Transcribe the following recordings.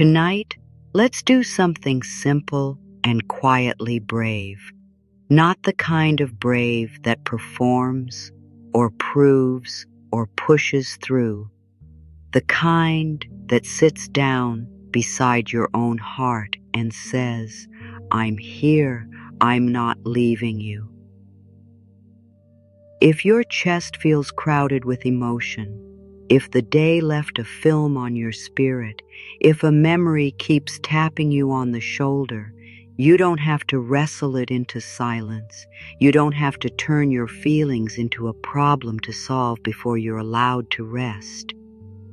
Tonight, let's do something simple and quietly brave. Not the kind of brave that performs or proves or pushes through. The kind that sits down beside your own heart and says, "I'm here, I'm not leaving you." If your chest feels crowded with emotion, if the day left a film on your spirit, if a memory keeps tapping you on the shoulder, you don't have to wrestle it into silence. You don't have to turn your feelings into a problem to solve before you're allowed to rest.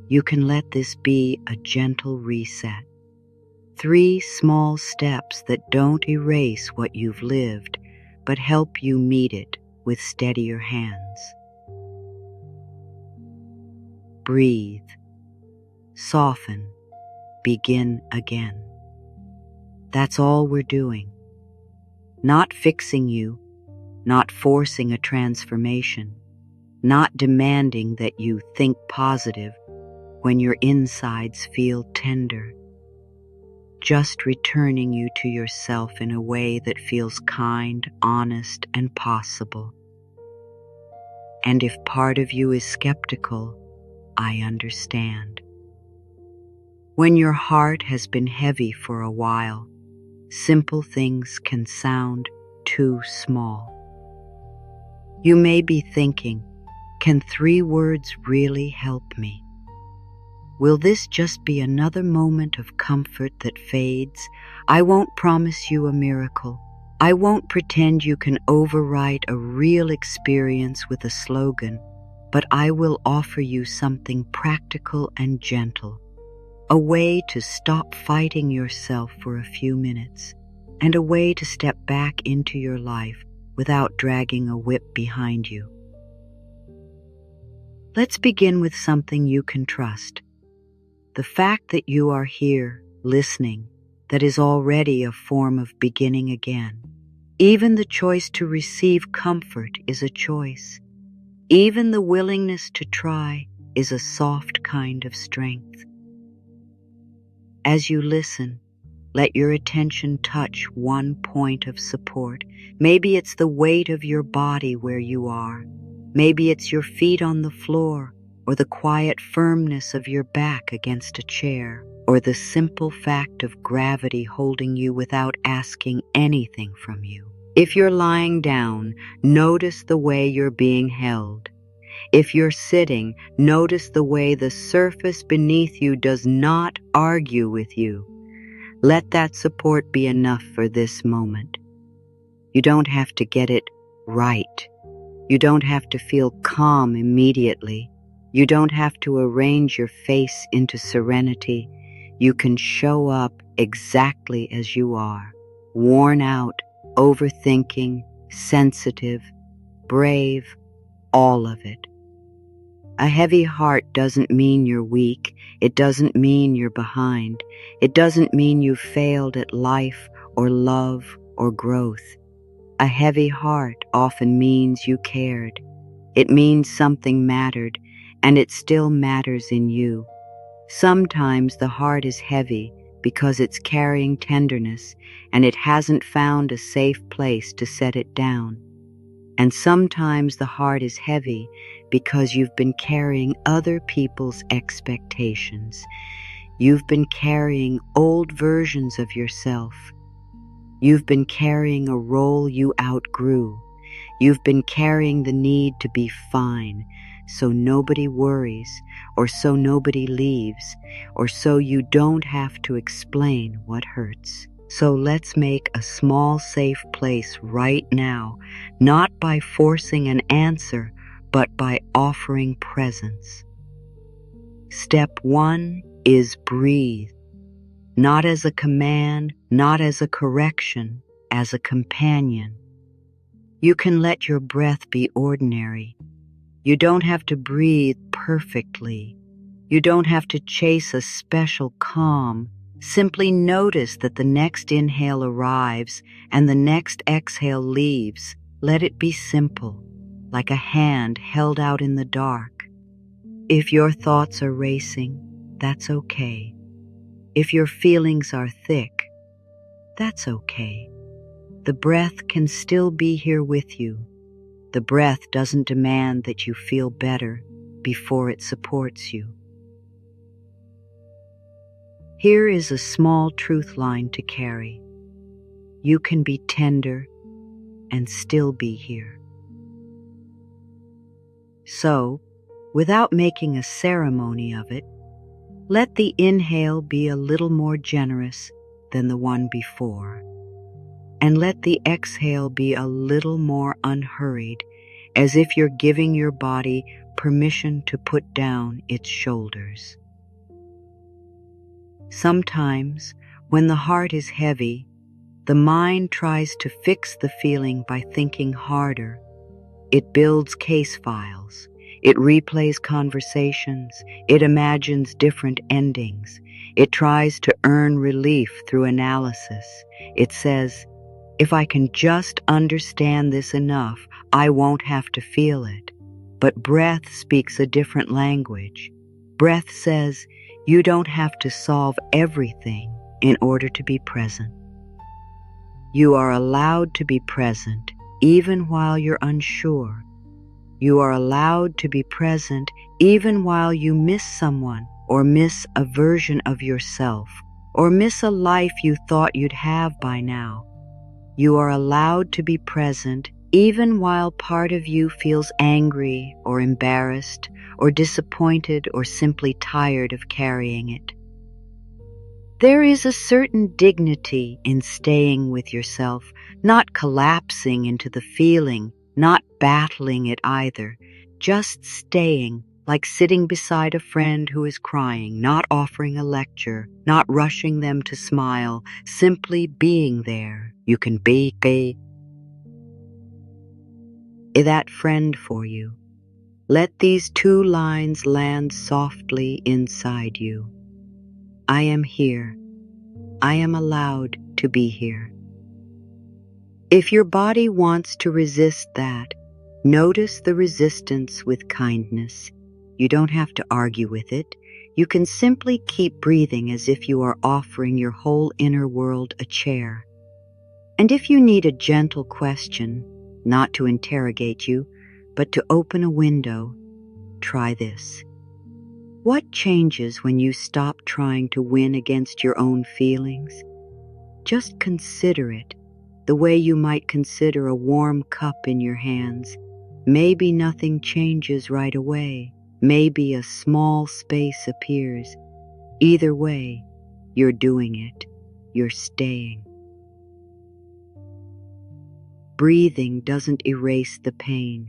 You can let this be a gentle reset. 3 small steps that don't erase what you've lived, but help you meet it with steadier hands. Breathe. Soften. Begin again. That's all we're doing. Not fixing you, not forcing a transformation, not demanding that you think positive when your insides feel tender. Just returning you to yourself in a way that feels kind, honest, and possible. And if part of you is skeptical, I understand. When your heart has been heavy for a while, simple things can sound too small. You may be thinking, can 3 words really help me? Will this just be another moment of comfort that fades? I won't promise you a miracle. I won't pretend you can overwrite a real experience with a slogan, but I will offer you something practical and gentle. A way to stop fighting yourself for a few minutes, and a way to step back into your life without dragging a whip behind you. Let's begin with something you can trust. The fact that you are here, listening, that is already a form of beginning again. Even the choice to receive comfort is a choice. Even the willingness to try is a soft kind of strength. As you listen, let your attention touch one point of support. Maybe it's the weight of your body where you are. Maybe it's your feet on the floor, or the quiet firmness of your back against a chair, or the simple fact of gravity holding you without asking anything from you. If you're lying down, notice the way you're being held. If you're sitting, notice the way the surface beneath you does not argue with you. Let that support be enough for this moment. You don't have to get it right. You don't have to feel calm immediately. You don't have to arrange your face into serenity. You can show up exactly as you are, worn out, overthinking, sensitive, brave, all of it. A heavy heart doesn't mean you're weak. It doesn't mean you're behind. It doesn't mean you've failed at life or love or growth. A heavy heart often means you cared. It means something mattered, and it still matters in you. Sometimes the heart is heavy because it's carrying tenderness and it hasn't found a safe place to set it down. And sometimes the heart is heavy because you've been carrying other people's expectations. You've been carrying old versions of yourself. You've been carrying a role you outgrew. You've been carrying the need to be fine, so nobody worries, or so nobody leaves, or so you don't have to explain what hurts. So let's make a small, safe place right now, not by forcing an answer, but by offering presence. Step 1 is breathe, not as a command, not as a correction, as a companion. You can let your breath be ordinary. You don't have to breathe perfectly. You don't have to chase a special calm. Simply notice that the next inhale arrives and the next exhale leaves. Let it be simple, like a hand held out in the dark. If your thoughts are racing, that's okay. If your feelings are thick, that's okay. The breath can still be here with you. The breath doesn't demand that you feel better before it supports you. Here is a small truth line to carry. You can be tender and still be here. So, without making a ceremony of it, let the inhale be a little more generous than the one before, and let the exhale be a little more unhurried, as if you're giving your body permission to put down its shoulders. Sometimes, when the heart is heavy, the mind tries to fix the feeling by thinking harder. It builds case files. It replays conversations. It imagines different endings. It tries to earn relief through analysis. It says, if I can just understand this enough, I won't have to feel it. But breath speaks a different language. Breath says, you don't have to solve everything in order to be present. You are allowed to be present even while you're unsure. You are allowed to be present even while you miss someone or miss a version of yourself or miss a life you thought you'd have by now. You are allowed to be present even while part of you feels angry or embarrassed or disappointed or simply tired of carrying it. There is a certain dignity in staying with yourself, not collapsing into the feeling, not battling it either, just staying, like sitting beside a friend who is crying, not offering a lecture, not rushing them to smile, simply being there. You can be that friend for you. Let these two lines land softly inside you. I am here. I am allowed to be here. If your body wants to resist that, notice the resistance with kindness. You don't have to argue with it. You can simply keep breathing as if you are offering your whole inner world a chair. And if you need a gentle question, not to interrogate you, but to open a window, try this. What changes when you stop trying to win against your own feelings? Just consider it, the way you might consider a warm cup in your hands. Maybe nothing changes right away. Maybe a small space appears. Either way, you're doing it. You're staying. Breathing doesn't erase the pain.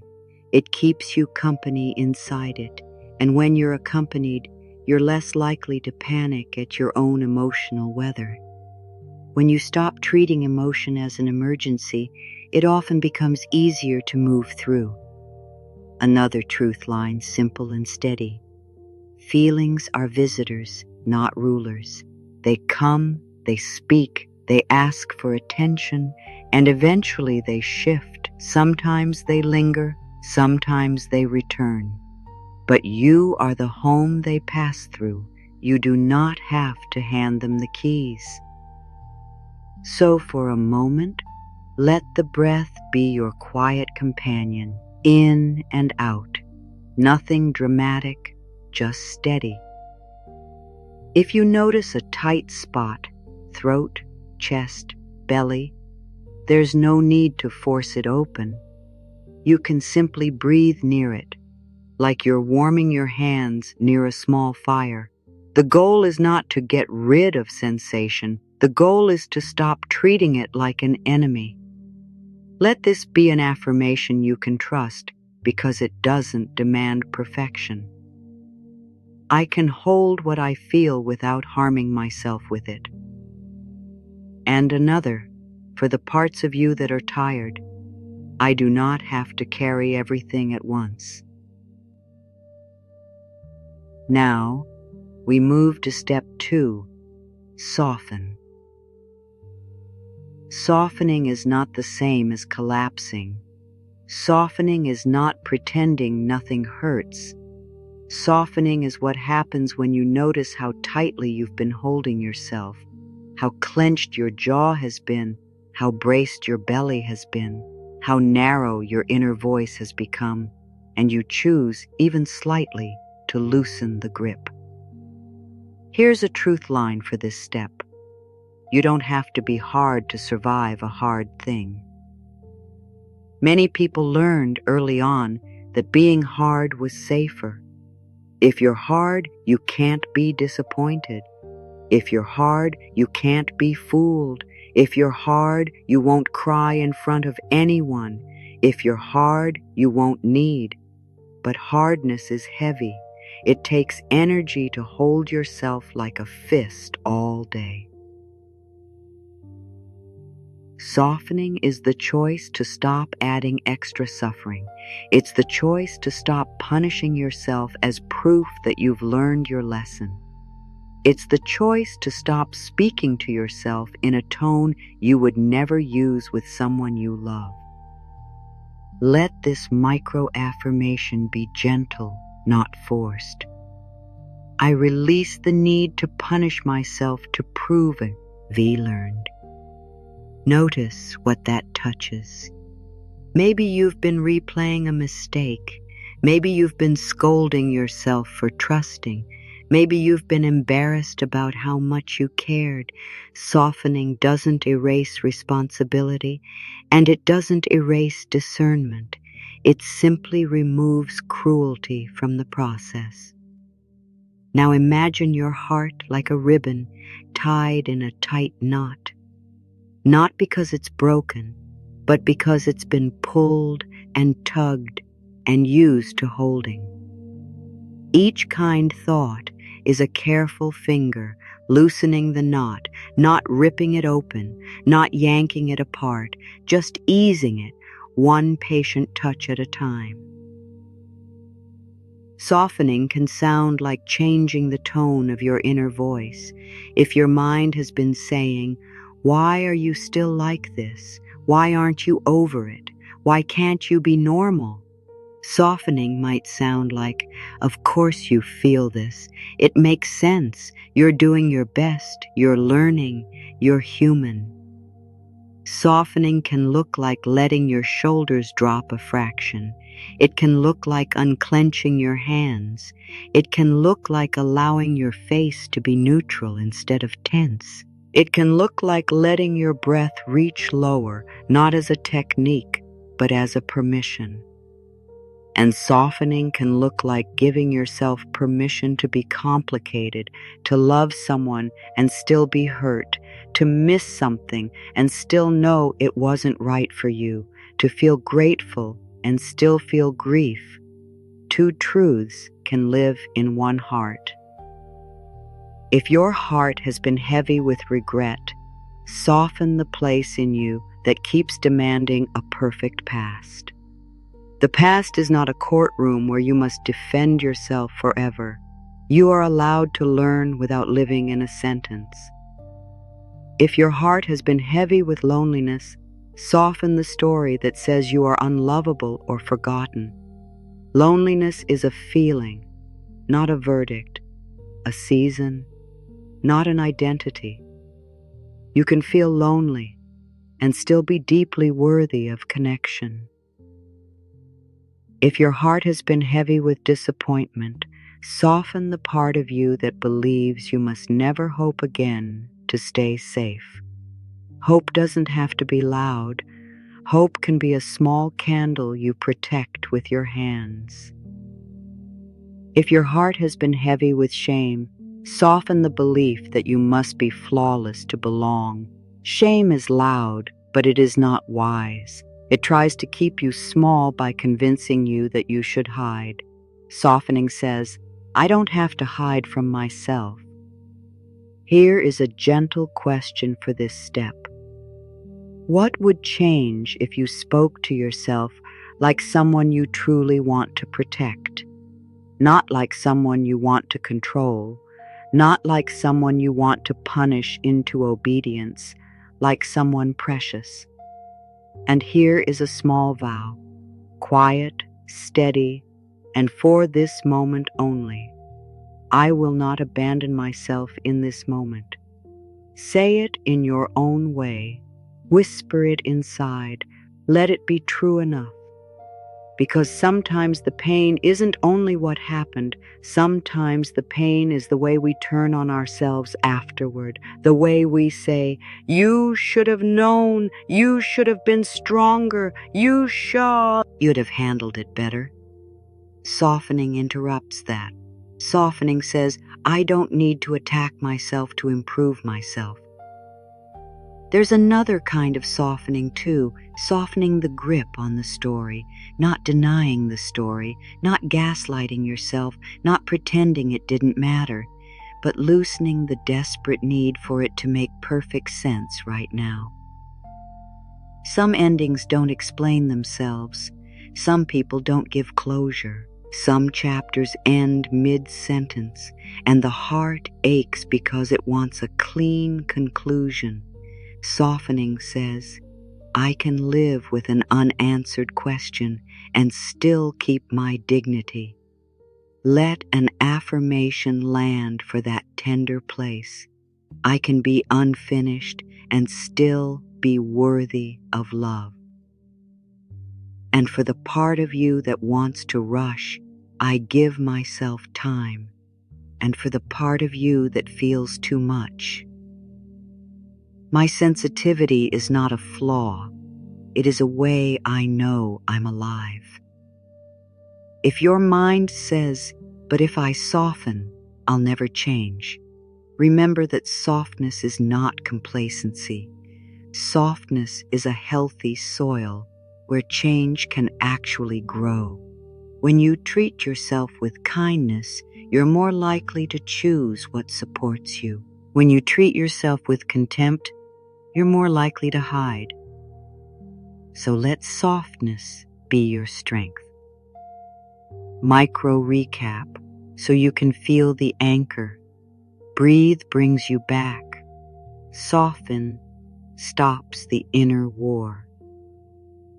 It keeps you company inside it. And when you're accompanied, you're less likely to panic at your own emotional weather. When you stop treating emotion as an emergency, it often becomes easier to move through. Another truth line, simple and steady. Feelings are visitors, not rulers. They come, they speak, they ask for attention, and eventually they shift. Sometimes they linger, sometimes they return. But you are the home they pass through. You do not have to hand them the keys. So for a moment, let the breath be your quiet companion, in and out. Nothing dramatic, just steady. If you notice a tight spot, throat, chest, belly, there's no need to force it open. You can simply breathe near it, like you're warming your hands near a small fire. The goal is not to get rid of sensation. The goal is to stop treating it like an enemy. Let this be an affirmation you can trust because it doesn't demand perfection. I can hold what I feel without harming myself with it. And another, for the parts of you that are tired, I do not have to carry everything at once. Now, we move to step 2, soften. Softening is not the same as collapsing. Softening is not pretending nothing hurts. Softening is what happens when you notice how tightly you've been holding yourself, how clenched your jaw has been, how braced your belly has been, how narrow your inner voice has become, and you choose, even slightly, to loosen the grip. Here's a truth line for this step. You don't have to be hard to survive a hard thing. Many people learned early on that being hard was safer. If you're hard, you can't be disappointed. If you're hard, you can't be fooled. If you're hard, you won't cry in front of anyone. If you're hard, you won't need. But hardness is heavy. It takes energy to hold yourself like a fist all day. Softening is the choice to stop adding extra suffering. It's the choice to stop punishing yourself as proof that you've learned your lesson. It's the choice to stop speaking to yourself in a tone you would never use with someone you love. Let this micro-affirmation be gentle, not forced. I release the need to punish myself to prove it. We learned. Notice what that touches. Maybe you've been replaying a mistake. Maybe you've been scolding yourself for trusting. Maybe you've been embarrassed about how much you cared. Softening doesn't erase responsibility, and it doesn't erase discernment. It simply removes cruelty from the process. Now imagine your heart like a ribbon tied in a tight knot. Not because it's broken, but because it's been pulled and tugged and used to holding. Each kind thought is a careful finger loosening the knot, not ripping it open, not yanking it apart, just easing it, one patient touch at a time. Softening can sound like changing the tone of your inner voice. If your mind has been saying, "Why are you still like this? Why aren't you over it? Why can't you be normal?" Softening might sound like, "Of course you feel this. It makes sense. You're doing your best. You're learning. You're human." Softening can look like letting your shoulders drop a fraction. It can look like unclenching your hands. It can look like allowing your face to be neutral instead of tense. It can look like letting your breath reach lower, not as a technique, but as a permission. And softening can look like giving yourself permission to be complicated, to love someone and still be hurt, to miss something and still know it wasn't right for you, to feel grateful and still feel grief. Two truths can live in one heart. If your heart has been heavy with regret, soften the place in you that keeps demanding a perfect past. The past is not a courtroom where you must defend yourself forever. You are allowed to learn without living in a sentence. If your heart has been heavy with loneliness, soften the story that says you are unlovable or forgotten. Loneliness is a feeling, not a verdict, a season, not an identity. You can feel lonely and still be deeply worthy of connection. If your heart has been heavy with disappointment, soften the part of you that believes you must never hope again to stay safe. Hope doesn't have to be loud. Hope can be a small candle you protect with your hands. If your heart has been heavy with shame, soften the belief that you must be flawless to belong. Shame is loud, but it is not wise. It tries to keep you small by convincing you that you should hide. Softening says, "I don't have to hide from myself." Here is a gentle question for this step. What would change if you spoke to yourself like someone you truly want to protect? Not like someone you want to control, not like someone you want to punish into obedience, like someone precious. And here is a small vow, quiet, steady, and for this moment only. I will not abandon myself in this moment. Say it in your own way. Whisper it inside. Let it be true enough. Because sometimes the pain isn't only what happened, sometimes the pain is the way we turn on ourselves afterward, the way we say, "You should have known, you should have been stronger, you'd have handled it better." Softening interrupts that. Softening says, I don't need to attack myself to improve myself. There's another kind of softening too, softening the grip on the story, not denying the story, not gaslighting yourself, not pretending it didn't matter, but loosening the desperate need for it to make perfect sense right now. Some endings don't explain themselves. Some people don't give closure. Some chapters end mid-sentence, and the heart aches because it wants a clean conclusion. Softening says, I can live with an unanswered question and still keep my dignity. Let an affirmation land for that tender place. I can be unfinished and still be worthy of love. And for the part of you that wants to rush, I give myself time. And for the part of you that feels too much, my sensitivity is not a flaw. It is a way I know I'm alive. If your mind says, but if I soften, I'll never change, remember that softness is not complacency. Softness is a healthy soil where change can actually grow. When you treat yourself with kindness, you're more likely to choose what supports you. When you treat yourself with contempt, you're more likely to hide. So let softness be your strength. Micro recap so you can feel the anchor. Breathe brings you back. Soften stops the inner war.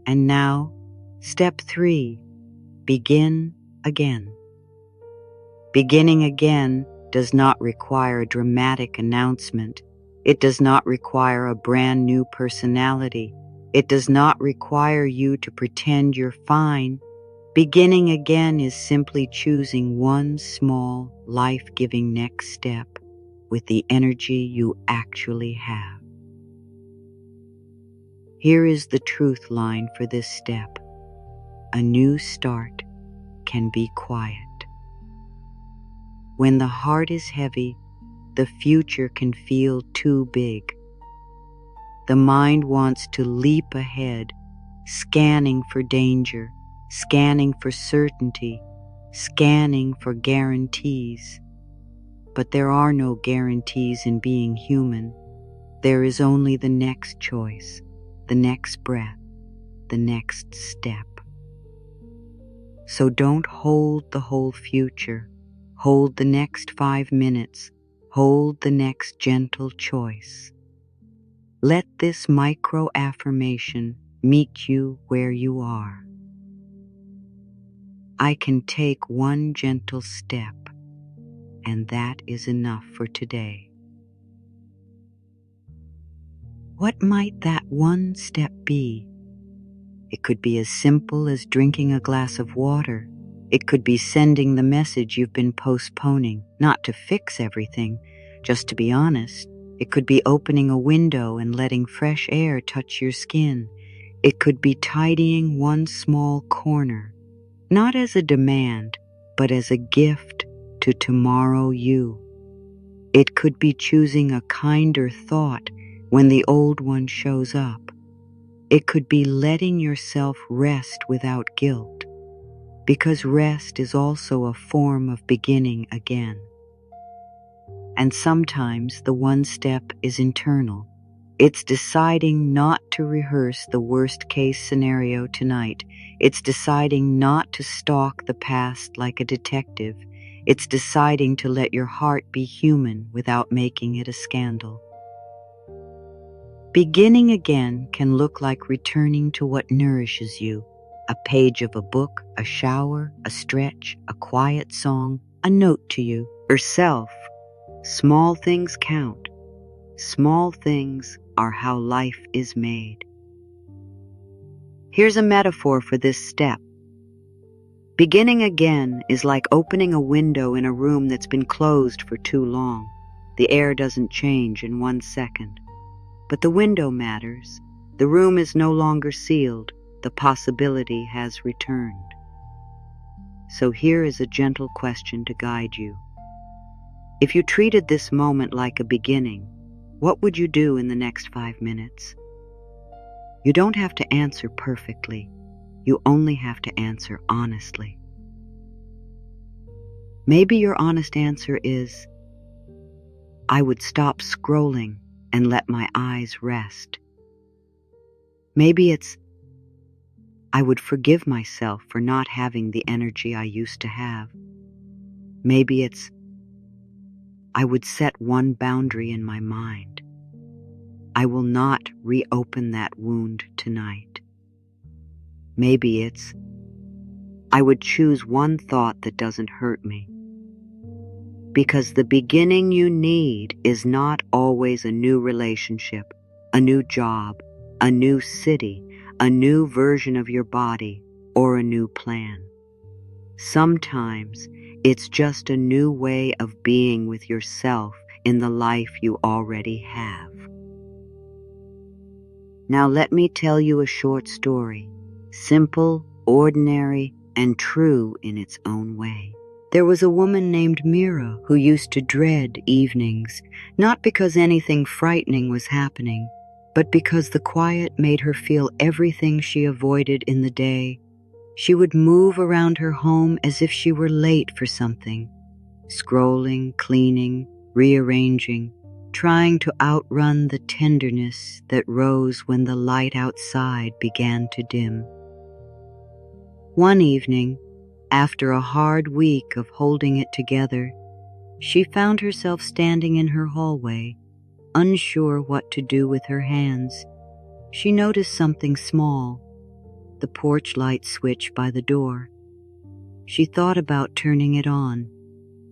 And now, step 3, begin again. Beginning again does not require a dramatic announcement. It does not require a brand new personality. It does not require you to pretend you're fine. Beginning again is simply choosing one small, life-giving next step with the energy you actually have. Here is the truth line for this step. A new start can be quiet. When the heart is heavy, the future can feel too big. The mind wants to leap ahead, scanning for danger, scanning for certainty, scanning for guarantees. But there are no guarantees in being human. There is only the next choice, the next breath, the next step. So don't hold the whole future. Hold the next 5 minutes. Hold the next gentle choice. Let this micro affirmation meet you where you are. I can take one gentle step, and that is enough for today. What might that one step be? It could be as simple as drinking a glass of water. It could be sending the message you've been postponing, not to fix everything, just to be honest. It could be opening a window and letting fresh air touch your skin. It could be tidying one small corner, not as a demand, but as a gift to tomorrow you. It could be choosing a kinder thought when the old one shows up. It could be letting yourself rest without guilt, because rest is also a form of beginning again. And sometimes the one step is internal. It's deciding not to rehearse the worst-case scenario tonight. It's deciding not to stalk the past like a detective. It's deciding to let your heart be human without making it a scandal. Beginning again can look like returning to what nourishes you, a page of a book, a shower, a stretch, a quiet song, a note to you, yourself. Small things count. Small things are how life is made. Here's a metaphor for this step. Beginning again is like opening a window in a room that's been closed for too long. The air doesn't change in 1 second. But the window matters. The room is no longer sealed. The possibility has returned. So here is a gentle question to guide you. If you treated this moment like a beginning, what would you do in the next 5 minutes? You don't have to answer perfectly. You only have to answer honestly. Maybe your honest answer is, I would stop scrolling and let my eyes rest. Maybe it's, I would forgive myself for not having the energy I used to have. Maybe it's, I would set one boundary in my mind. I will not reopen that wound tonight. Maybe it's, I would choose one thought that doesn't hurt me. Because the beginning you need is not always a new relationship, a new job, a new city, a new version of your body, or a new plan. Sometimes it's just a new way of being with yourself in the life you already have. Now let me tell you a short story, simple, ordinary, and true in its own way. There was a woman named Mira who used to dread evenings, not because anything frightening was happening, but because the quiet made her feel everything she avoided in the day. She would move around her home as if she were late for something, scrolling, cleaning, rearranging, trying to outrun the tenderness that rose when the light outside began to dim. One evening, after a hard week of holding it together, she found herself standing in her hallway, unsure what to do with her hands. She noticed something small, the porch light switch by the door. She thought about turning it on,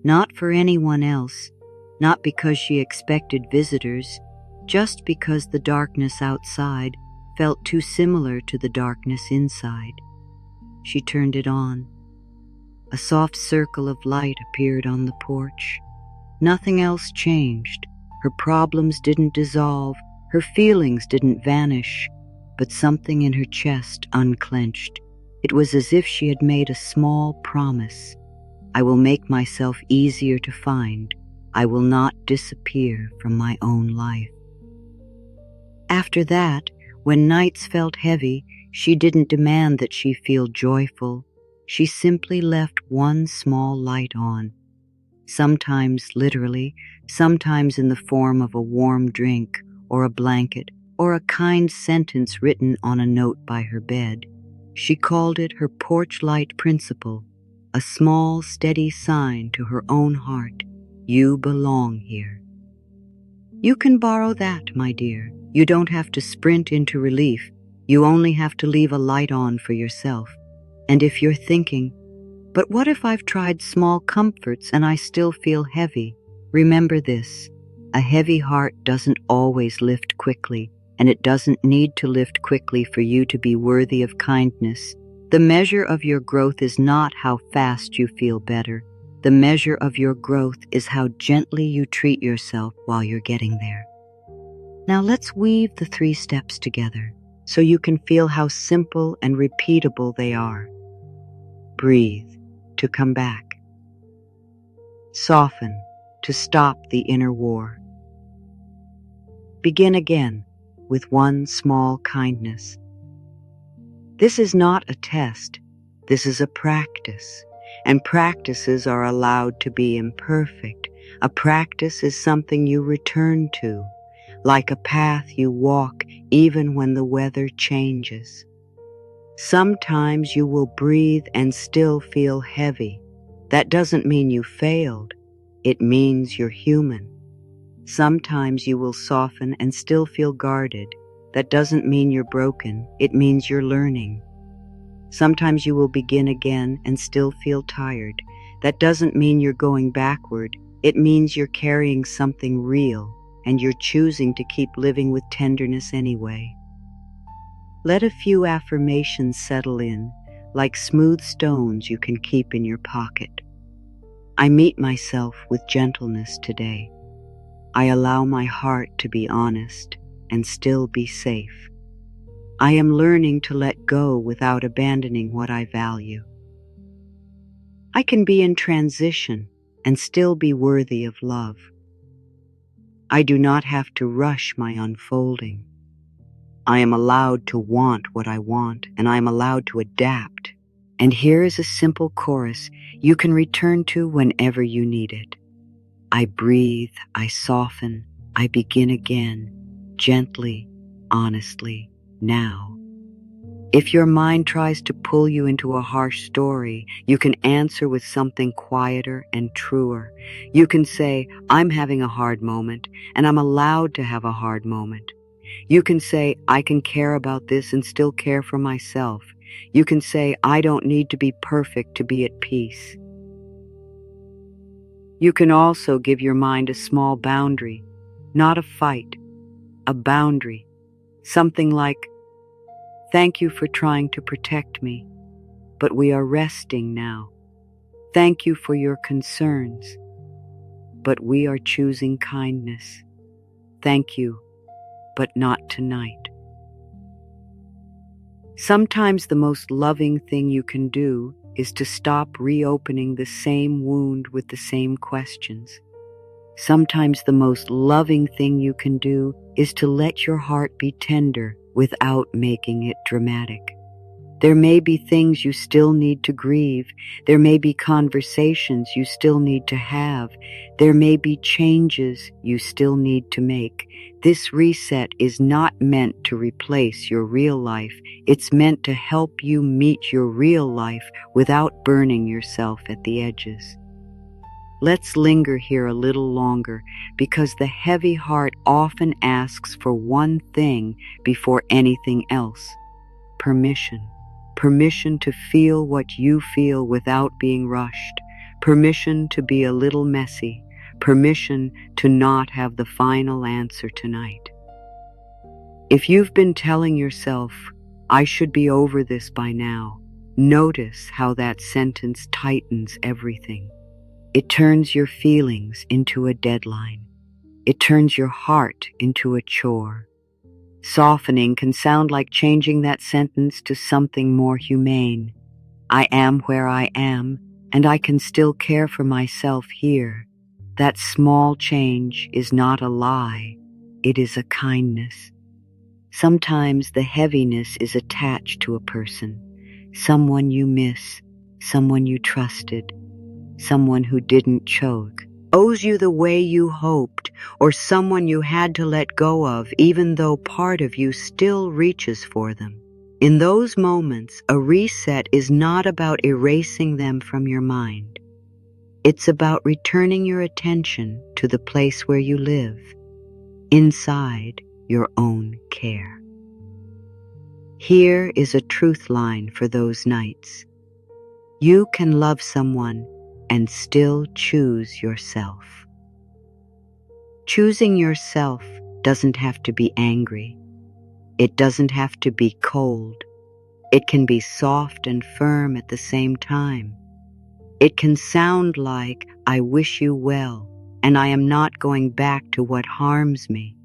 not for anyone else, not because she expected visitors, just because the darkness outside felt too similar to the darkness inside. She turned it on. A soft circle of light appeared on the porch. Nothing else changed. Her problems didn't dissolve. Her feelings didn't vanish. But something in her chest unclenched. It was as if she had made a small promise. I will make myself easier to find. I will not disappear from my own life. After that, when nights felt heavy, she didn't demand that she feel joyful. She simply left one small light on, sometimes literally, sometimes in the form of a warm drink or a blanket or a kind sentence written on a note by her bed. She called it her porch light principle, a small, steady sign to her own heart. You belong here. You can borrow that, my dear. You don't have to sprint into relief. You only have to leave a light on for yourself. And if you're thinking, but what if I've tried small comforts and I still feel heavy? Remember this, a heavy heart doesn't always lift quickly, and it doesn't need to lift quickly for you to be worthy of kindness. The measure of your growth is not how fast you feel better. The measure of your growth is how gently you treat yourself while you're getting there. Now let's weave the 3 steps together so you can feel how simple and repeatable they are. Breathe, to come back. Soften, to stop the inner war. Begin again with one small kindness. This is not a test. This is a practice. And practices are allowed to be imperfect. A practice is something you return to, like a path you walk even when the weather changes. Sometimes you will breathe and still feel heavy. That doesn't mean you failed. It means you're human. Sometimes you will soften and still feel guarded. That doesn't mean you're broken. It means you're learning. Sometimes you will begin again and still feel tired. That doesn't mean you're going backward. It means you're carrying something real, and you're choosing to keep living with tenderness anyway. Let a few affirmations settle in, like smooth stones you can keep in your pocket. I meet myself with gentleness today. I allow my heart to be honest and still be safe. I am learning to let go without abandoning what I value. I can be in transition and still be worthy of love. I do not have to rush my unfolding. I am allowed to want what I want, and I am allowed to adapt. And here is a simple chorus you can return to whenever you need it. I breathe, I soften, I begin again, gently, honestly, now. If your mind tries to pull you into a harsh story, you can answer with something quieter and truer. You can say, I'm having a hard moment, and I'm allowed to have a hard moment. You can say, I can care about this and still care for myself. You can say, I don't need to be perfect to be at peace. You can also give your mind a small boundary, not a fight, a boundary. Something like, thank you for trying to protect me, but we are resting now. Thank you for your concerns, but we are choosing kindness. Thank you, but not tonight. Sometimes the most loving thing you can do is to stop reopening the same wound with the same questions. Sometimes the most loving thing you can do is to let your heart be tender without making it dramatic. There may be things you still need to grieve. There may be conversations you still need to have. There may be changes you still need to make. This reset is not meant to replace your real life. It's meant to help you meet your real life without burning yourself at the edges. Let's linger here a little longer, because the heavy heart often asks for one thing before anything else: permission. Permission to feel what you feel without being rushed. Permission to be a little messy. Permission to not have the final answer tonight. If you've been telling yourself, I should be over this by now, notice how that sentence tightens everything. It turns your feelings into a deadline. It turns your heart into a chore. Softening can sound like changing that sentence to something more humane. I am where I am, and I can still care for myself here. That small change is not a lie. It is a kindness. Sometimes the heaviness is attached to a person, someone you miss, someone you trusted, someone who didn't choke, owes you the way you hoped, or someone you had to let go of even though part of you still reaches for them. In those moments, a reset is not about erasing them from your mind. It's about returning your attention to the place where you live, inside your own care. Here is a truth line for those nights. You can love someone and still choose yourself. Choosing yourself doesn't have to be angry. It doesn't have to be cold. It can be soft and firm at the same time. It can sound like, I wish you well, and I am not going back to what harms me.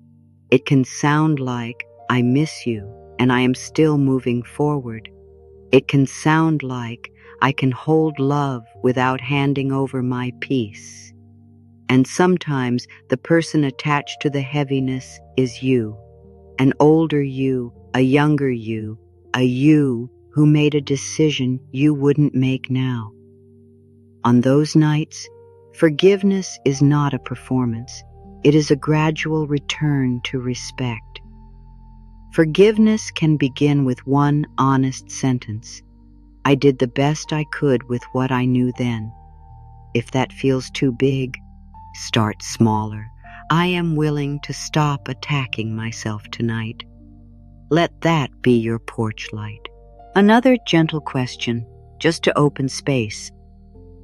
It can sound like, I miss you, and I am still moving forward. It can sound like, I can hold love without handing over my peace. And sometimes the person attached to the heaviness is you, an older you, a younger you, a you who made a decision you wouldn't make now. On those nights, forgiveness is not a performance. It is a gradual return to respect. Forgiveness can begin with one honest sentence. I did the best I could with what I knew then. If that feels too big, start smaller. I am willing to stop attacking myself tonight. Let that be your porch light. Another gentle question, just to open space.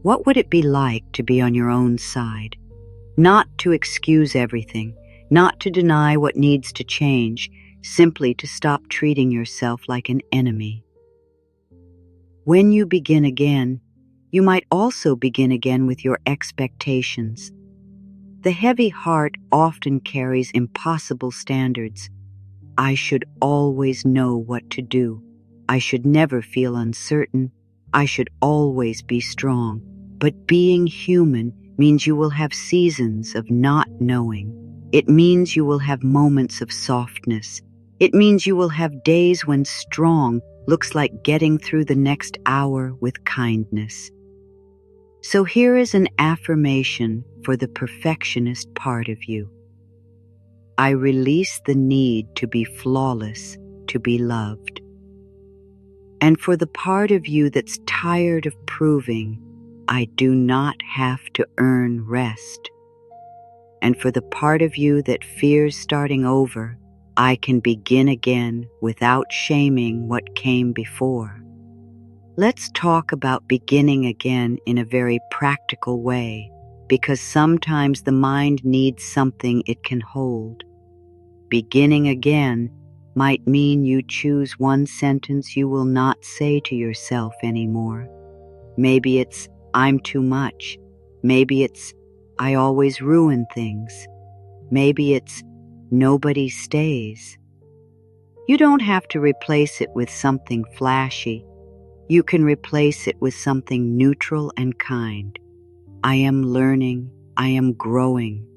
What would it be like to be on your own side? Not to excuse everything, not to deny what needs to change, simply to stop treating yourself like an enemy. When you begin again, you might also begin again with your expectations. The heavy heart often carries impossible standards. I should always know what to do. I should never feel uncertain. I should always be strong. But being human means you will have seasons of not knowing. It means you will have moments of softness. It means you will have days when strong looks like getting through the next hour with kindness. So here is an affirmation for the perfectionist part of you. I release the need to be flawless, to be loved. And for the part of you that's tired of proving, I do not have to earn rest. And for the part of you that fears starting over, I can begin again without shaming what came before. Let's talk about beginning again in a very practical way, because sometimes the mind needs something it can hold. Beginning again might mean you choose one sentence you will not say to yourself anymore. Maybe it's, I'm too much. Maybe it's, I always ruin things. Maybe it's, nobody stays. You don't have to replace it with something flashy. You can replace it with something neutral and kind. I am learning. I am growing.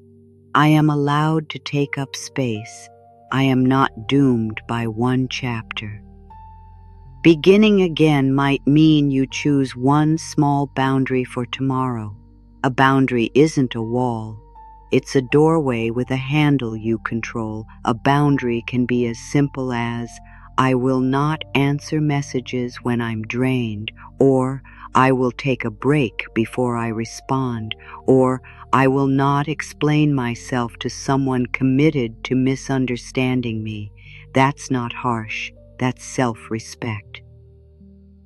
I am allowed to take up space. I am not doomed by one chapter. Beginning again might mean you choose one small boundary for tomorrow. A boundary isn't a wall. It's a doorway with a handle you control. A boundary can be as simple as, I will not answer messages when I'm drained, or I will take a break before I respond, or I will not explain myself to someone committed to misunderstanding me. That's not harsh. That's self-respect.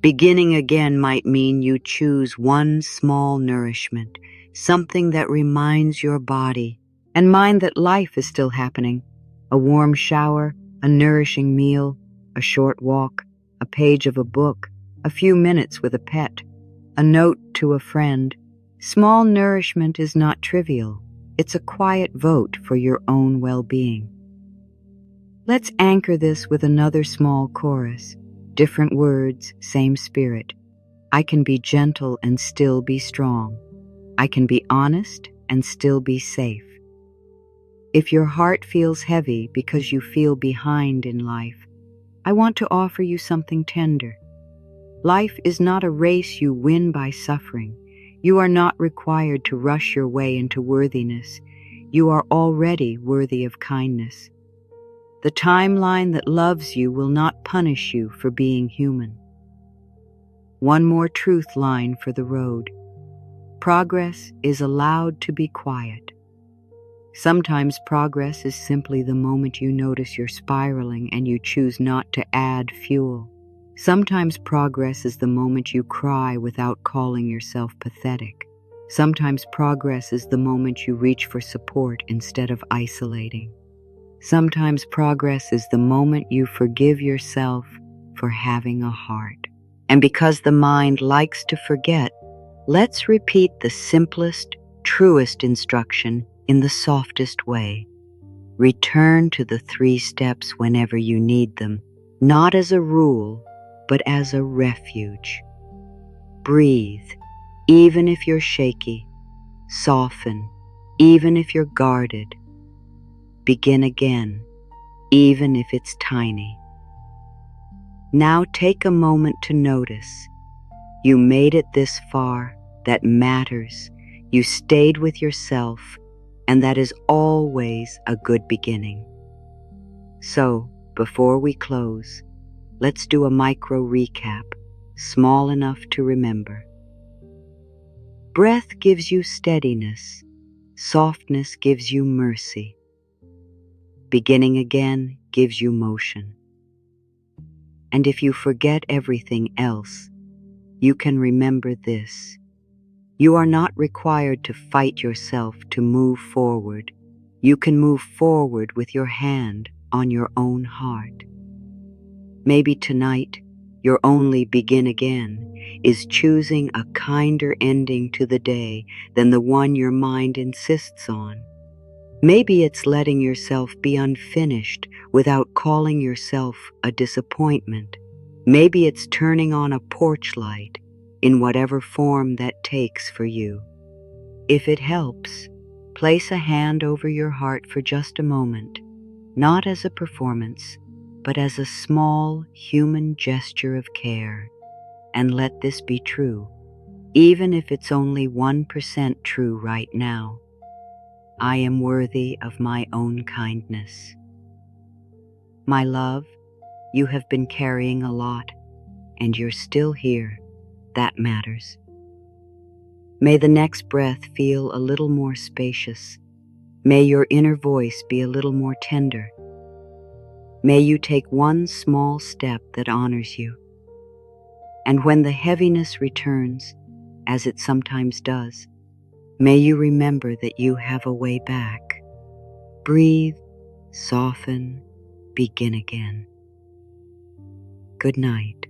Beginning again might mean you choose one small nourishment, something that reminds your body and mind that life is still happening. A warm shower, a nourishing meal, a short walk, a page of a book, a few minutes with a pet, a note to a friend. Small nourishment is not trivial. It's a quiet vote for your own well-being. Let's anchor this with another small chorus. Different words, same spirit. I can be gentle and still be strong. I can be honest and still be safe. If your heart feels heavy because you feel behind in life, I want to offer you something tender. Life is not a race you win by suffering. You are not required to rush your way into worthiness. You are already worthy of kindness. The timeline that loves you will not punish you for being human. One more truth line for the road. Progress is allowed to be quiet. Sometimes progress is simply the moment you notice you're spiraling and you choose not to add fuel. Sometimes progress is the moment you cry without calling yourself pathetic. Sometimes progress is the moment you reach for support instead of isolating. Sometimes progress is the moment you forgive yourself for having a heart. And because the mind likes to forget, let's repeat the simplest, truest instruction in the softest way. Return to the 3 steps whenever you need them, not as a rule, but as a refuge. Breathe, even if you're shaky. Soften, even if you're guarded. Begin again, even if it's tiny. Now take a moment to notice. You made it this far. That matters. You stayed with yourself, and that is always a good beginning. So, before we close, let's do a micro recap, small enough to remember. Breath gives you steadiness. Softness gives you mercy. Beginning again gives you motion. And if you forget everything else, you can remember this. You are not required to fight yourself to move forward. You can move forward with your hand on your own heart. Maybe tonight, your only begin again is choosing a kinder ending to the day than the one your mind insists on. Maybe it's letting yourself be unfinished without calling yourself a disappointment. Maybe it's turning on a porch light in whatever form that takes for you. If it helps, place a hand over your heart for just a moment, not as a performance, but as a small human gesture of care. And let this be true, even if it's only 1% true right now. I am worthy of my own kindness. My love, you have been carrying a lot, and you're still here. That matters. May the next breath feel a little more spacious. May your inner voice be a little more tender. May you take one small step that honors you. And when the heaviness returns, as it sometimes does, may you remember that you have a way back. Breathe, soften, begin again. Good night.